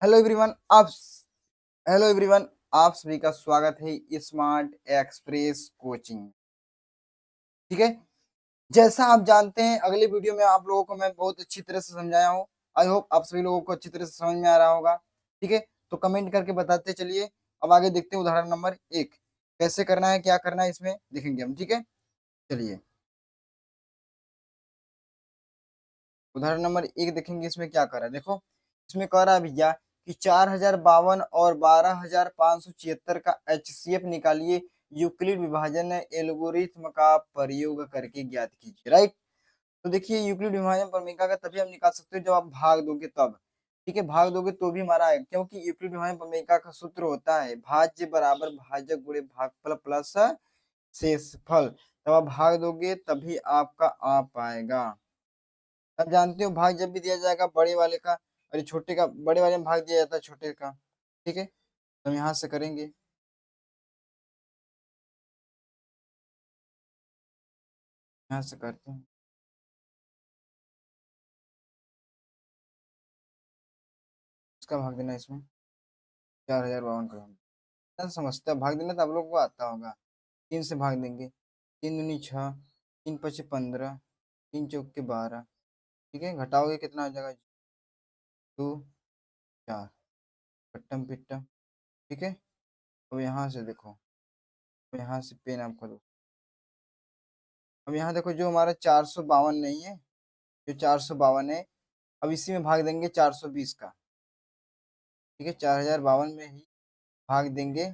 Hello everyone आप hello everyone, आप सभी का स्वागत है स्मार्ट एक्सप्रेस कोचिंग। ठीक है। जैसा आप जानते हैं, अगले वीडियो में आप लोगों को मैं बहुत अच्छी तरह से समझाया हूँ। आई होप आप सभी लोगों को अच्छी तरह से समझ में आ रहा होगा। ठीक है। तो कमेंट करके बताते चलिए। अब आगे देखते हैं उदाहरण नंबर 1 कैसे करना है, क्या करना है, इसमें देखेंगे हम। ठीक है, चलिए उदाहरण नंबर 1 देखेंगे। इसमें क्या कर रहा है, देखो। इसमें कह रहा है भैया कि 4052 और 12576 का एचसीएफ निकालिए, यूक्लिड विभाजन एल्गोरिथ्म का प्रयोग करके ज्ञात कीजिए। राइट। तो देखिए, यूक्लिड विभाजन प्रमेय का तभी हम निकाल सकते हैं जब आप भाग दोगे तब। ठीक है, भाग दोगे तो भी हमारा है, क्योंकि यूक्लिड विभाजन प्रमेय का सूत्र होता है भाज्य बराबर भाजक गुणे भागफल प्लस शेषफल। तब आप भाग दोगे तभी आपका आ पाएगा। आप जानते हो, भाग जब भी दिया जाएगा बड़े वाले का, अरे छोटे का बड़े वाले में भाग दिया जाता है छोटे का। ठीक है, तो हम यहाँ से करेंगे, यहाँ से करते हैं। इसका भाग देना इसमें 4052 का समझते हैं। भाग देना तो आप लोगों को आता होगा। 3 से भाग देंगे, 3 दूनी 6, 3 5 15, 3 चौके 12। ठीक है, घटाओगे कितना आ जाएगा, 2 4, पट्टम पिट्टम। ठीक है। अब यहाँ से देखो, अब यहाँ से पेन आपको दो। अब यहाँ देखो, जो हमारा 452 नहीं है, जो 452 है, अब इसी में भाग देंगे 420 का। ठीक है, 4052 में ही भाग देंगे।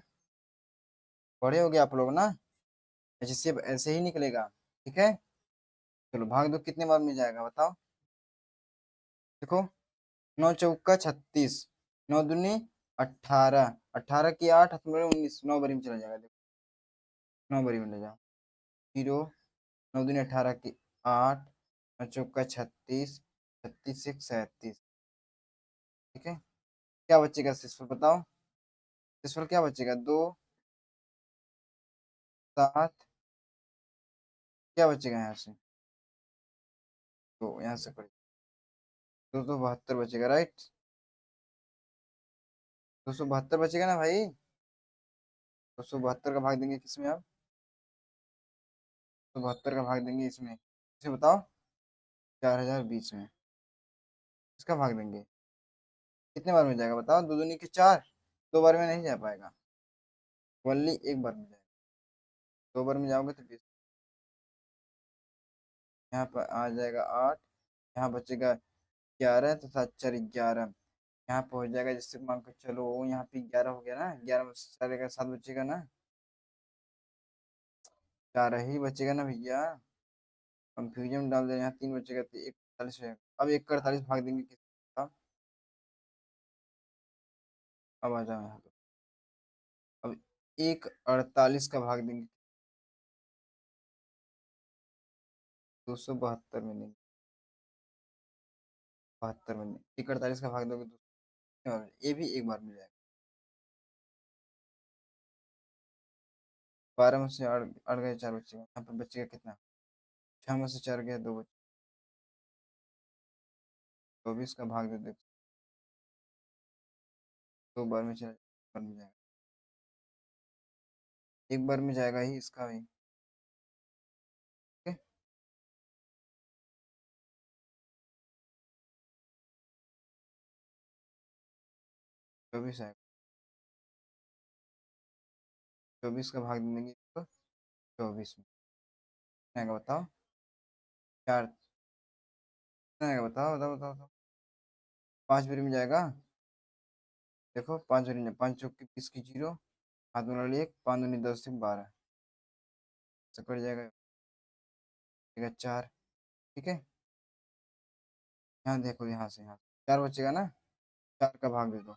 पढ़े होगे आप लोग ना, ऐसे से ऐसे ही निकलेगा। ठीक है, चलो भाग दो, कितने बार मिल जाएगा बताओ। देखो, 9 चौका 36, 9 दूनी 18, 18 की 8, 19, 9 बारी में चला जाएगा। देखो, 9 बारी में ले जाओ। 0, 9 दूनी 18 की 8, 9 चौका 36, 36 से 37। ठीक है, क्या बचेगा शेषफल बताओ। शेषफल क्या बचेगा, 2 7। क्या बचेगा यहाँ से, तो यहाँ से करें, 272 बचेगा। राइट, 272 बचेगा ना भाई। 272 का भाग देंगे किसमें आप, 272 का भाग देंगे इसमें, इसे बताओ, 4020 में। इसका भाग देंगे, कितने बार में जाएगा बताओ, 2 दूनी 4, 2 बार में नहीं जा पाएगा, ओनली एक बार में जाएगा। 2 बार में जाओगे तो 20, यहाँ पर आ जाएगा 8, यहाँ बचेगा 11, तो 7 4 11, यहाँ पे हो जाएगा। जिससे मान के चलो, यहाँ पे 11 हो गया ना, 11 में से 4 का 7 बचेगा ना, 4 ही बचेगा ना भैया। कंफ्यूजन में डाल दे, यहाँ 3 बचेगा तो 1 48 हो जाएगा। अब 1 का 48 भाग देंगे किसका, अब आ जाओ यहाँ पे। अब 1 48 का भाग देंगे 272 में, नहीं 72 में नहीं, 1 48 का भाग दोगे तो ये भी एक बार मिल जाएगा। 12 में से 8 8 गए, 4 बचेगा, यहाँ पर बचेगा कितना, 6 में से 4 गया, 2 बचे, 24 का भाग दे दो, 2 बार में चला, बार में जाएगा, एक बार में जाएगा ही इसका भी। ठीक है, 24 आएगा, 24 का भाग देंगे इसको 24 में, कितना आएगा बताओ, 4, कितना आएगा बताओ बताओ बताओ बताओ। 5 बार में जाएगा। देखो, 5 बार में, 5 चौके 20 की 0, हाथ में वाली 1, 5 दूनी 10 से 12, से कट जाएगा, बचेगा 4। ठीक है, यहाँ देखो, यहाँ से यहाँ 4 बचेगा ना, 4 का भाग दे दो,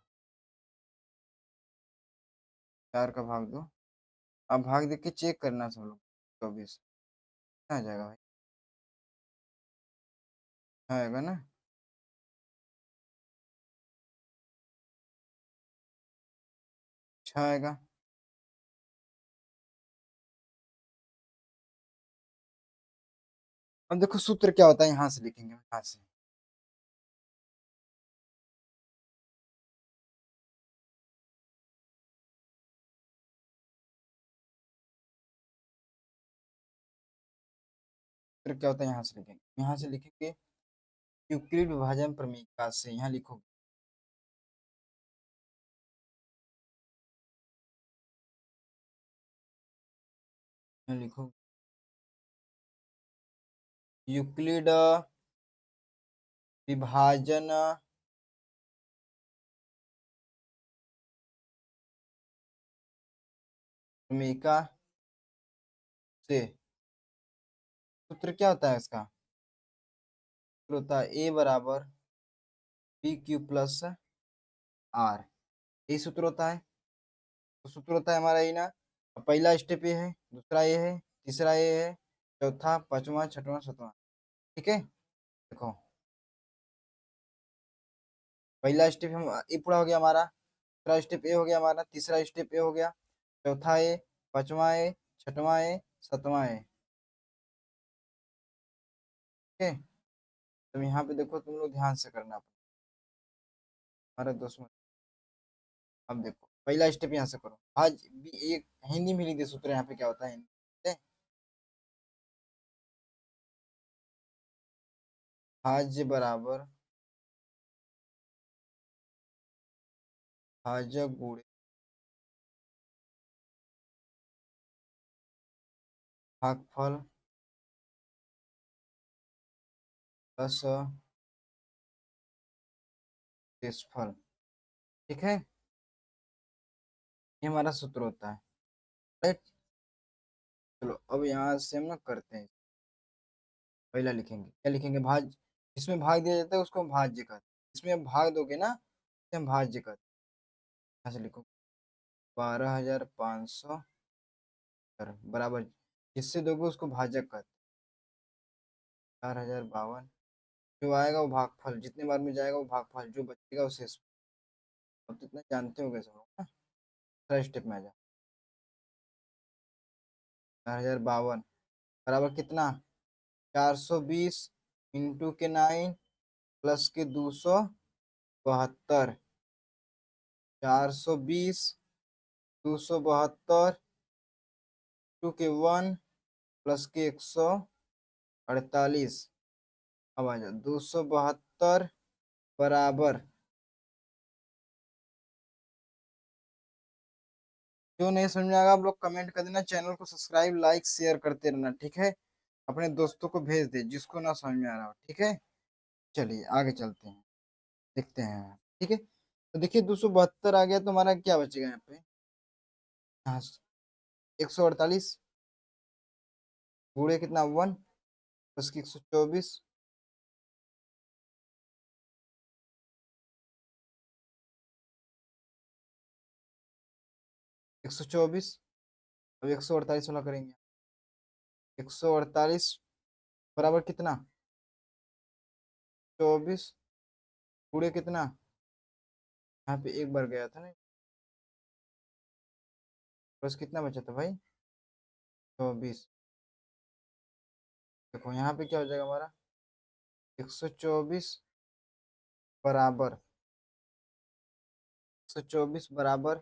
4 का भाग दो। अब भाग देख के चेक करना सब लोग, 24 आ जाएगा भाई, आएगा ना। अच्छा आएगा। अब देखो सूत्र क्या होता है, यहाँ से लिखेंगे, यहाँ से सूत्र क्या होता है यहाँ से लिखेंगे, यहाँ से लिखेंगे यूक्लिड विभाजन प्रमेय से, यहाँ लिखो लिखो यूक्लिड विभाजन प्रमेय से सूत्र क्या होता है इसका, सूत्र होता है ए बराबर पी क्यू प्लस आर, यही सूत्र होता है। तो सूत्र होता है हमारा ये ना, पहला स्टेप ये है, दूसरा ये है, तीसरा ये है, चौथा पांचवा छठवां सातवां। ठीक है, देखो पहला स्टेप हम ये पूरा हो गया हमारा, दूसरा स्टेप ये हो गया हमारा, तीसरा स्टेप ये हो गया, चौथा ये, पांचवा ये, छठवां ये, सातवां ये। ठीक है, तो यहाँ पे देखो तुम लोग ध्यान से करना हमारे दोस्त में। अब देखो पहला स्टेप यहाँ से करो, आज भी एक हिंदी में लिख दे सूत्र, यहाँ पे क्या होता है हिंदी, ठीक है? भाज्य बराबर भाज्य गुणे भागफल प्लस शेषफल। ठीक है, ये हमारा सूत्र होता है, राइट। चलो अब यहाँ से हम ना करते हैं, पहला लिखेंगे, क्या लिखेंगे, भाज, इसमें भाग दिया जाता है उसको हम भाज्य कहते हैं, इसमें हम भाग दोगे ना इसे हम भाज्य कहते हैं। यहाँ से लिखो 12,500 बराबर, जिससे दोगे उसको भाजक कहते हैं, 4,052, जो आएगा वो भागफल, जितने बार में जाएगा वो भागफल, जो बचेगा वो शेष। अब तो इतना जानते हो कैसे होगा ना, दूसरा स्टेप में आ जा, 4,052 बराबर कितना, 420 इंटू के 9 प्लस के 272, 420 272 टू के 1 प्लस के 148, अब आ जाओ 272 बराबर, जो नहीं समझ में आएगा आप लोग कमेंट कर देना, चैनल को सब्सक्राइब लाइक शेयर करते रहना, ठीक है, अपने दोस्तों को भेज दे जिसको ना समझ में आ रहा हो, ठीक है। चलिए आगे चलते हैं, देखते हैं, ठीक है। तो देखिए 272 आ गया तो हमारा क्या बचेगा यहाँ पे, हाँ 148 गुणे कितना 1 प्लस की 124, 124, अब 148 वाला करेंगे, 148 बराबर कितना 24 गुणे कितना, यहाँ पे एक बार गया था ना, बस कितना बचा था भाई 24, देखो यहाँ पे क्या हो जाएगा हमारा 124 बराबर, 124 बराबर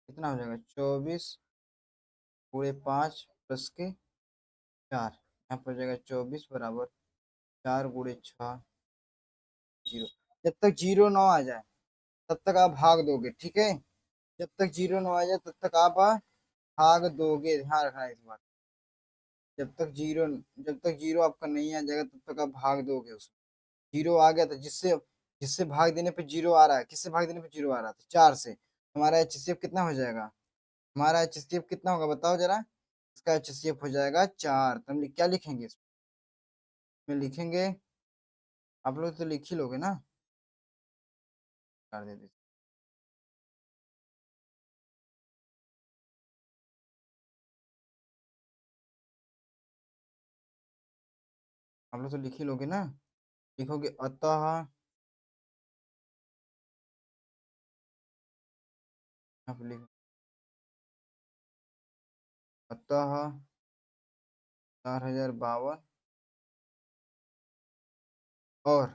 कितना हो जाएगा 24 गुणे 5 प्लस के 4, यहाँ पर हो जाएगा 24 बराबर 4 गुणे 6 जीरो, जब तक जीरो ना आ जाए तब तक आप भाग दोगे, ठीक है, जब तक जीरो ना आ जाए तब तक आप भाग दोगे, ध्यान रखना इस बात, जब तक जीरो, जब तक जीरो आपका नहीं आ जाएगा तब तक आप भाग दोगे उसको, जीरो आ गया था, जिससे जिससे भाग देने पे जीरो आ रहा है, किससे भाग देने पे जीरो आ रहा था 4 से, हमारा एचसीएफ कितना हो जाएगा, हमारा एचसीएफ कितना होगा बताओ जरा, इसका एचसीएफ हो जाएगा 4, तो हम क्या लिखेंगे इसमें, लिखेंगे, आप लोग तो लिख ही लोगे ना, कर देते, आप लोग तो लिख ही लोगे ना, लिखोगे अतः, यहाँ पे लिखो अतः 4,052 और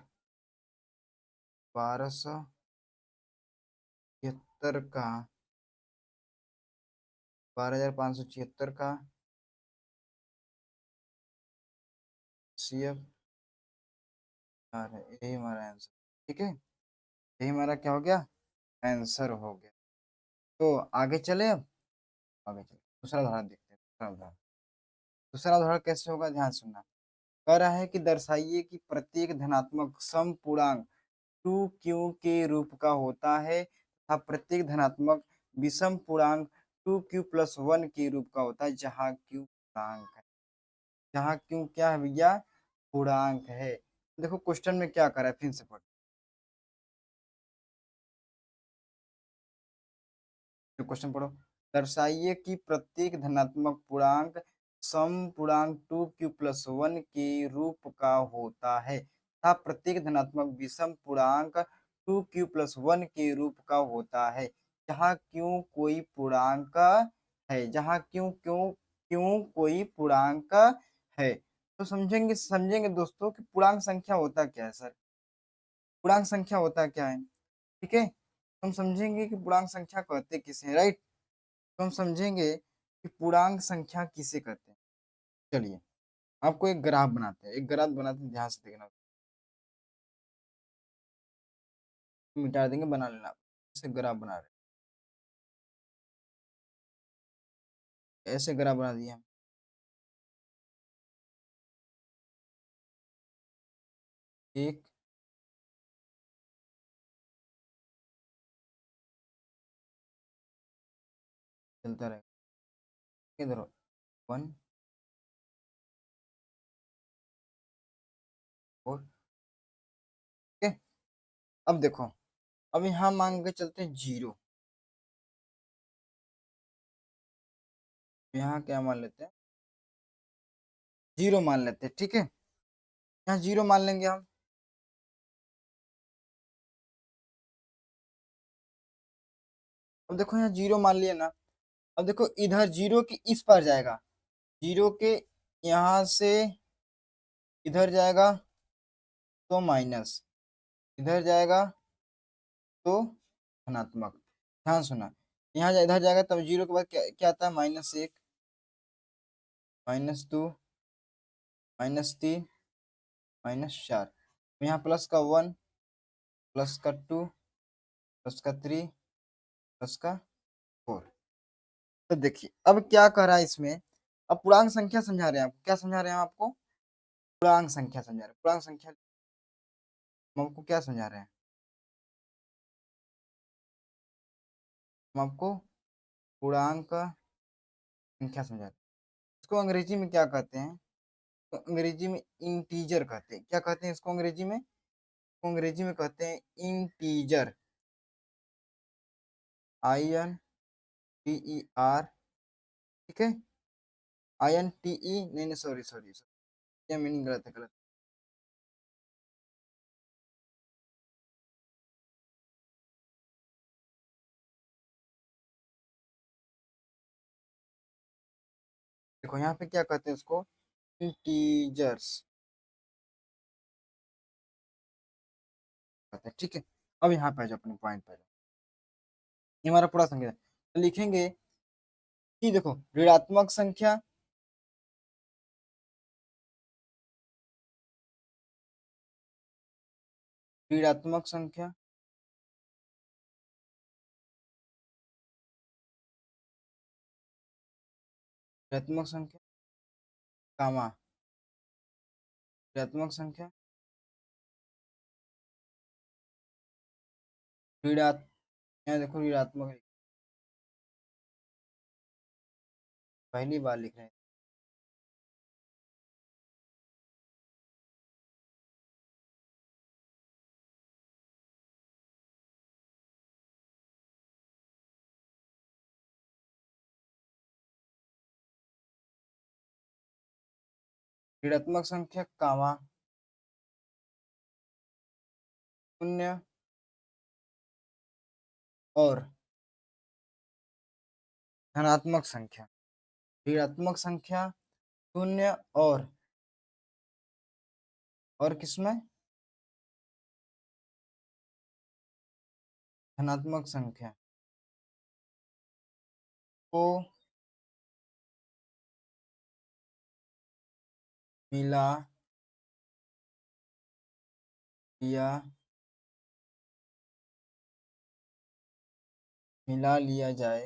1276 का, 12,576 का HCF यही हमारा आंसर। ठीक है, यही हमारा क्या हो गया, आंसर हो गया। तो आगे चले, अब आगे चले दूसरा उदाहरण देखते हैं। दूसरा उदाहरण कैसे होगा, ध्यान सुनना। कह रहा है कि दर्शाइए कि प्रत्येक धनात्मक सम पूर्णांक 2q के रूप का होता है तथा प्रत्येक धनात्मक विषम पूर्णांक 2q+1 के रूप का होता है, जहाँ q पूर्णांक है। जहाँ q क्या है भैया, पूर्णांक है। देखो क्वेश्चन में क्या करा है, फिर से पढ़ो, जो क्वेश्चन पढ़ो। दर्शाइए कि प्रत्येक धनात्मक पूर्णांक समपूर्णांक 2q+1 के रूप का होता है तथा प्रत्येक धनात्मक विषम पूर्णांक 2q+1 के रूप का होता है, जहाँ क्यों कोई पूर्णांक है। जहाँ क्यों क्यों क्यों कोई पूर्णांक है। तो समझेंगे समझेंगे दोस्तों कि पूर्णांक संख्या होता क्या है सर। पूर्णांक संख्या होता क्या है, ठीक है। हम समझेंगे कि पूर्णांक संख्या कहते किसे हैं, राइट। तो हम समझेंगे कि पूर्णांक संख्या किसे कहते हैं। चलिए आपको एक ग्राफ बनाते हैं, एक ग्राफ बनाते हैं, ध्यान से देखना। मिटा देंगे, बना लेना। ऐसे ग्राफ बना रहे, ऐसे ग्राफ बना दिया। एक चलता रहेगा, इधर 1 4। ठीक है, अब देखो, अब यहाँ मान के चलते हैं 0। यहाँ क्या मान लेते हैं, 0 मान लेते हैं, ठीक है। यहाँ 0 मान लेंगे हम। अब देखो यहाँ 0 मान लिया ना। अब देखो इधर 0 की इस पर जाएगा, 0 के यहाँ से इधर जाएगा तो माइनस, इधर जाएगा तो धनात्मक। ध्यान सुना, यहाँ इधर जाएगा तब 0 के बाद क्या क्या आता है, -1, -2, -3, -4। यहाँ प्लस का 1, प्लस का 2, प्लस का 3, प्लस का 4। तो देखिए अब क्या कर रहा है इसमें। अब पूर्णांक संख्या समझा रहे हैं आपको, क्या समझा रहे हैं आपको, पूर्णांक संख्या समझा रहे हैं। पूर्णांक संख्या हम आपको क्या समझा रहे हैं, हम आपको पूर्णांक संख्या समझा रहे हैं। इसको अंग्रेजी में क्या कहते हैं, तो अंग्रेजी में इंटीजर कहते हैं। क्या कहते हैं इसको अंग्रेजी में, इसको अंग्रेजी में कहते हैं इंटीजर। INTER, ठीक है। INTE, नहीं नहीं, सॉरी सॉरी सॉरी, ये मीनिंग गलत है, गलत। देखो यहाँ पे क्या कहते हैं इसको, इंटीजर्स कहते हैं, ठीक है। अब यहाँ पे आ जाओ, अपने पॉइंट पे आ जाओ। ये हमारा पूरा संख्या है। तो लिखेंगे कि देखो ऋणात्मक संख्या, ऋणात्मक संख्या, ऋणात्मक संख्या, कामा, ऋणात्मक संख्या, ऋणात यहाँ देखो ऋणात्मक है, पहली बार लिख रहे हैं। ऋणात्मक संख्या कामा शून्य और धनात्मक संख्या, ऋणात्मक संख्या शून्य और किसमें, धनात्मक संख्या को मिला या मिला लिया जाए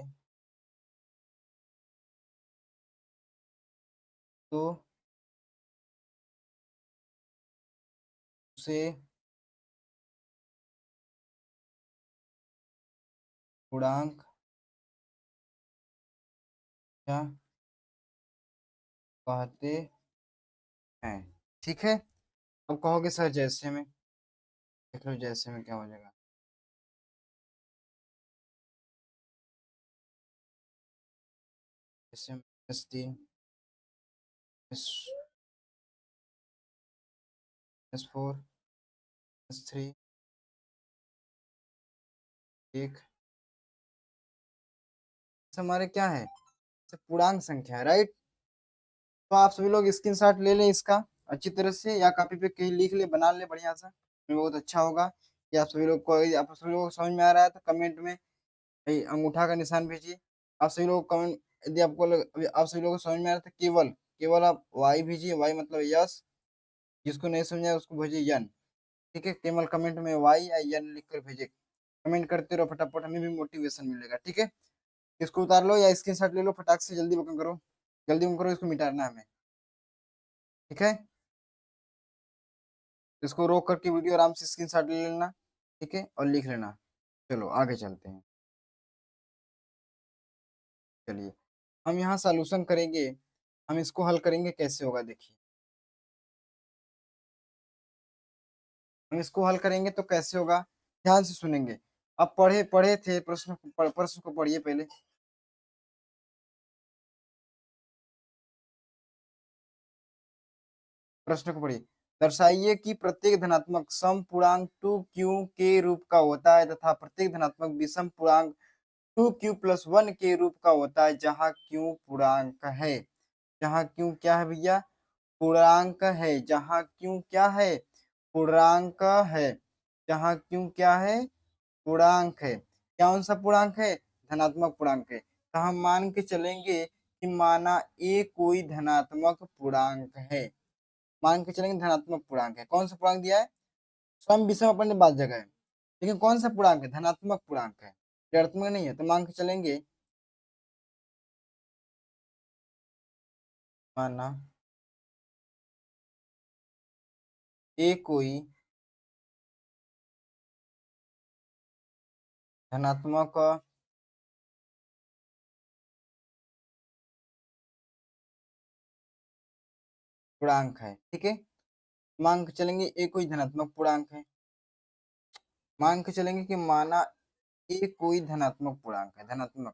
तो उसे पूर्णांक क्या कहते हैं। ठीक है, अब कहोगे सर जैसे में, देख लो जैसे में क्या हो जाएगा। जैसे में +3 +4 +3 एक हमारे क्या है, पूर्णांक संख्या है, राइट। तो आप सभी लोग स्क्रीनशॉट ले लें इसका अच्छी तरह से, या कॉपी पे कहीं लिख ले, बना ले बढ़िया सा, तो बहुत अच्छा होगा। कि आप सभी लोगों को समझ में आ रहा है तो कमेंट में भाई अंगूठा का निशान भेजिए। आप सभी लोग कमेंट, यदि आप सभी लोगों को समझ में आ रहा था, केवल केवल आप वाई भेजिए, वाई मतलब यस। जिसको नहीं समझा उसको भेजिए यन। ठीक है, केवल कमेंट में वाई या यन लिख कर भेजिए। कमेंट करते रहो फटाफट, हमें भी मोटिवेशन मिलेगा। ठीक है, इसको उतार लो या स्क्रीनशॉट ले लो फटाक से, जल्दी बुकिंग करो, जल्दी बुकिंग करो, इसको मिटाना है हमें। ठीक है, इसको रोक करके वीडियो आराम से स्क्रीनशॉट ले लेना। ठीक है, और लिख लेना। चलो आगे चलते हैं। चलिए, हम यहाँ सॉल्यूशन करेंगे। हम इसको हल करेंगे, कैसे होगा देखिए। हम इसको हल करेंगे तो कैसे होगा, ध्यान से सुनेंगे। अब पढ़े पढ़े थे प्रश्न, प्रश्न को पढ़िए पहले। प्रश्न को पढ़िए। दर्शाइए कि प्रत्येक धनात्मक सम पूर्णांक 2q के रूप का होता है तथा प्रत्येक धनात्मक विषम पूर्णांक 2q+1 के रूप का होता है, जहाँ q पूर्णांक है। जहाँ q क्या है भैया, पूर्णांक है। जहाँ q क्या है, पूर्णांक है। जहाँ q क्या है, पूर्णांक है। कौन सा पूर्णांक है, धनात्मक पूर्णांक है। तो हम मान के चलेंगे कि माना a कोई धनात्मक पूर्णांक है। मान के चलेंगे धनात्मक पूर्णांक है। कौन सा पूर्णांक दिया है, सम विषम अपन ने बात जगह है, लेकिन कौन सा पूर्णांक है, धनात्मक पूर्णांक है, ऋणात्मक नहीं है। तो मान के चलेंगे, माना a कोई धनात्मक पूर्णांक है। ठीक है, मान के चलेंगे a कोई धनात्मक पूर्णांक है। मान के चलेंगे कि माना a कोई धनात्मक पूर्णांक है, धनात्मक,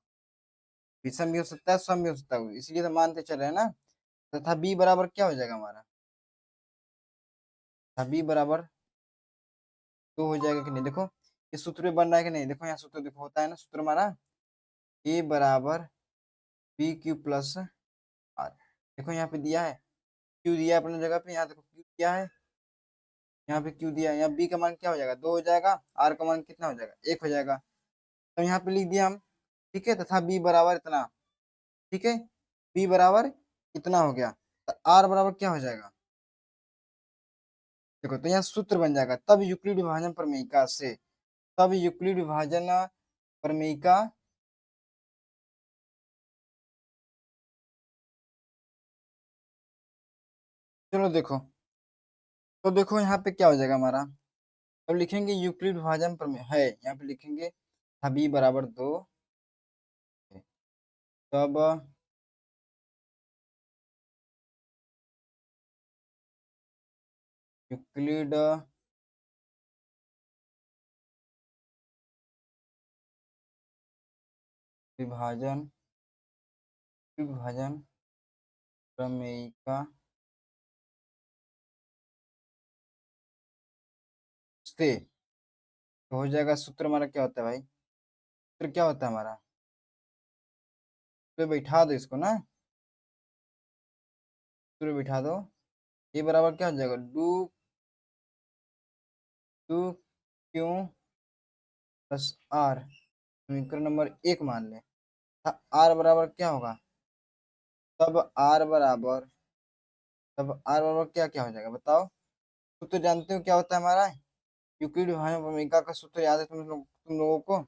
विषम भी हो सकता है, सम भी हो सकता है, इसलिए तो मानते चल रहे हैं ना। तथा b बराबर क्या हो जाएगा हमारा, तथा b बराबर 2 हो जाएगा कि नहीं। देखो ये सूत्र में बन रहा है कि नहीं, देखो यहाँ सूत्र देखो होता है ना, सूत्र हमारा a बराबर PQ+R। देखो यहाँ पे दिया है, क्यू दिया है अपने जगह पे, यहाँ देखो क्यू दिया है, यहाँ पे क्यू दिया है। यहाँ बी का मान क्या हो जाएगा, 2 हो जाएगा, आर का मान कितना हो जाएगा, 1 हो जाएगा। तो यहाँ पे लिख दिया हम। ठीक है, तथा बी बराबर इतना। ठीक है, बी बराबर इतना हो गया, तो आर बराबर क्या हो जाएगा, देखो तो यहाँ सूत्र बन जाएगा, तब यूक्लिड विभाजन प्रमेयिका से, तब यूक्लिड विभाजन प्रमेयिका, चलो देखो, तो देखो यहाँ पे क्या हो जाएगा हमारा। अब लिखेंगे यूक्लिड विभाजन प्रमेय है, यहाँ पे लिखेंगे बी बराबर 2, तब यूक्लिड विभाजन विभाजन प्रमेयिका से, तो हो जाएगा। सूत्र हमारा क्या होता है भाई, सूत्र क्या होता है हमारा, तो बैठा दो इसको ना, सूत्र बैठा दो। ये बराबर क्या हो जाएगा, डू टू क्यू प्लस आर, समीकरण नंबर 1 मान लें। आर बराबर क्या होगा, तब आर बराबर, तब आर बराबर क्या क्या हो जाएगा बताओ। तो जानते हो क्या होता है हमारा, यूक्लिड विभाजन भूमिका का सूत्र याद है तुम लोगों को?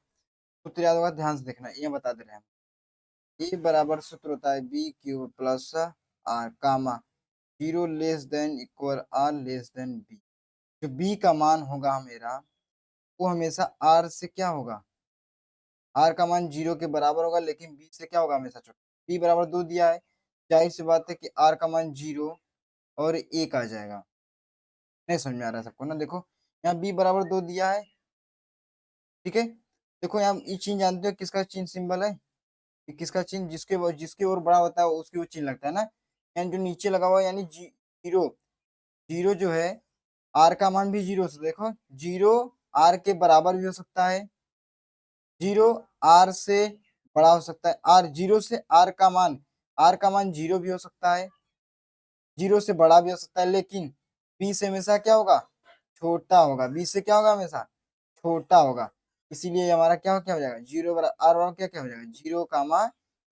सूत्र याद होगा, ध्यान से देखना, ये बता दे रहे हैं। ए बराबर सूत्र होता है b q plus r comma 0 < r less than b. जो बी का मान होगा मेरा, वो हमेशा आर से क्या होगा, आर का मान 0 के बराबर होगा, लेकिन बी से क्या होगा, हमेशा छोटा। बी बराबर 2 दिया है, जाहिर सी बात है कि आर का मान 0 और 1 आ जाएगा। नहीं समझ में आ रहा है सबको ना? देखो यहाँ बी बराबर 2 दिया है, ठीक है। देखो यहाँ ये चिन्ह जानते हो किसका चिन्ह सिंबल है, कि किसका चिन्ह, जिसके ओर बड़ा होता है उसकी वो चिन्ह लगता है ना। यानी जो नीचे लगा हुआ है, यानी जीरो, जीरो जो है आर का मान भी 0 से, देखो 0 आर के बराबर भी हो सकता है, 0 आर से बड़ा हो सकता है, आर 0 से आर का मान 0 भी हो सकता है, 0 से बड़ा भी हो सकता है, लेकिन बी से हमेशा क्या होगा, छोटा होगा। बी से क्या होगा, हमेशा छोटा होगा। इसीलिए हमारा क्या हो जाएगा, 0 बराबर आर बराबर क्या क्या हो जाएगा, 0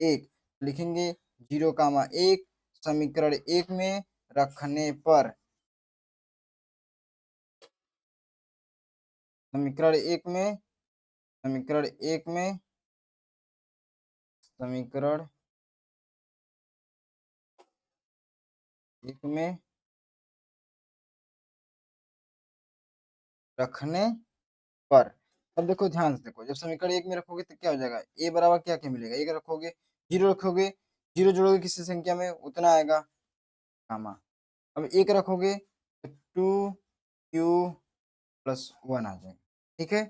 1 लिखेंगे। 0 1 समीकरण 1 में रखने पर, समीकरण 1 में, समीकरण 1 में, समीकरण 1 में रखने पर। अब देखो ध्यान से देखो, जब समीकरण 1 में रखोगे तो क्या हो जाएगा, ए बराबर क्या क्या मिलेगा, 1 रखोगे, 0 रखोगे, 0 जोड़ोगे किसी संख्या में उतना आएगा गामा। अब 1 रखोगे तो 2q+1 आ जाएगा, ठीक है।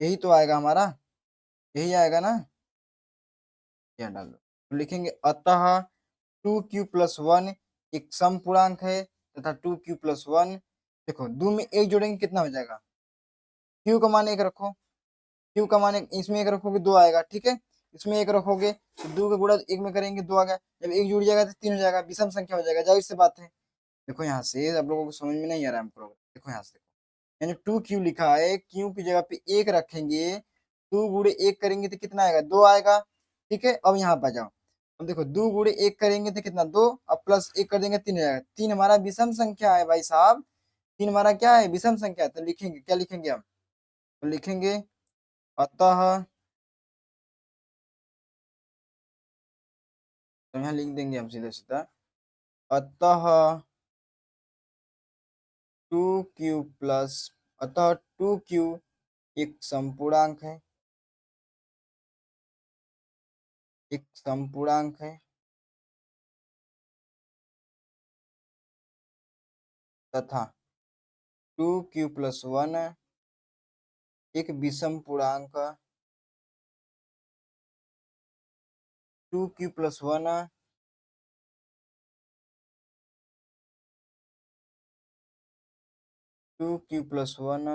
यही तो आएगा हमारा, यही आएगा ना, क्या डाल दो तो लिखेंगे अतः 2q+1 एक सम पूर्णांक है तथा 2q+1, देखो 2 में 1 जोड़ेंगे कितना हो जाएगा, q का मान 1 रखो, क्यू का मान इसमें 1 रखोगे 2 आएगा, ठीक है। इसमें 1 रखोगे तो 2 का गुणा 1 में करेंगे 2 आ गया, जब 1 जुड़ जाएगा तो 3 हो जाएगा, विषम संख्या हो जाएगा, जाहिर सी बात है। देखो यहाँ से आप लोगों को समझ में नहीं आ रहा है हमको, देखो यहाँ से देखो, यानी 2q लिखा है, क्यू की जगह पे 1 रखेंगे, 2 गुणे 1 करेंगे तो कितना आएगा, 2 आएगा, ठीक है। अब यहाँ पर जाओ, अब देखो 2 गुणे 1 करेंगे तो कितना 2, अब प्लस 1 कर देंगे 3 हो जाएगा। 3 हमारा विषम संख्या है भाई साहब, 3 हमारा क्या है, विषम संख्या। तो लिखेंगे क्या, लिखेंगे हम, तो लिखेंगे अतः, तो यहाँ लिख देंगे हम सीधा सीधा, अतः 2q प्लस, अतः 2q एक समपूर्णांक है, एक समपूर्णांक है तथा 2q+1 एक विषम पूर्णांक, 2q+1 2q+1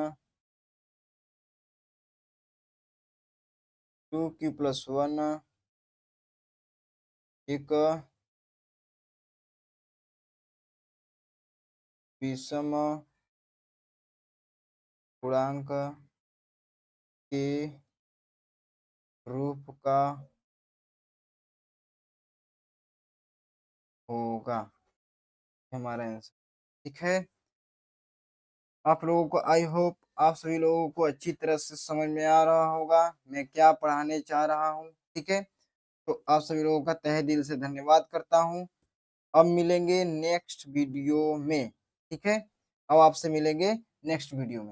2q+1 एक विषम पूर्णांक के रूप का होगा, हमारा आंसर, ठीक है। आप लोगों को आई होप आप सभी लोगों को अच्छी तरह से समझ में आ रहा होगा मैं क्या पढ़ाने चाह रहा हूँ, ठीक है। तो आप सभी लोगों का तहे दिल से धन्यवाद करता हूँ। अब मिलेंगे नेक्स्ट वीडियो में, ठीक है। अब आपसे मिलेंगे नेक्स्ट वीडियो में।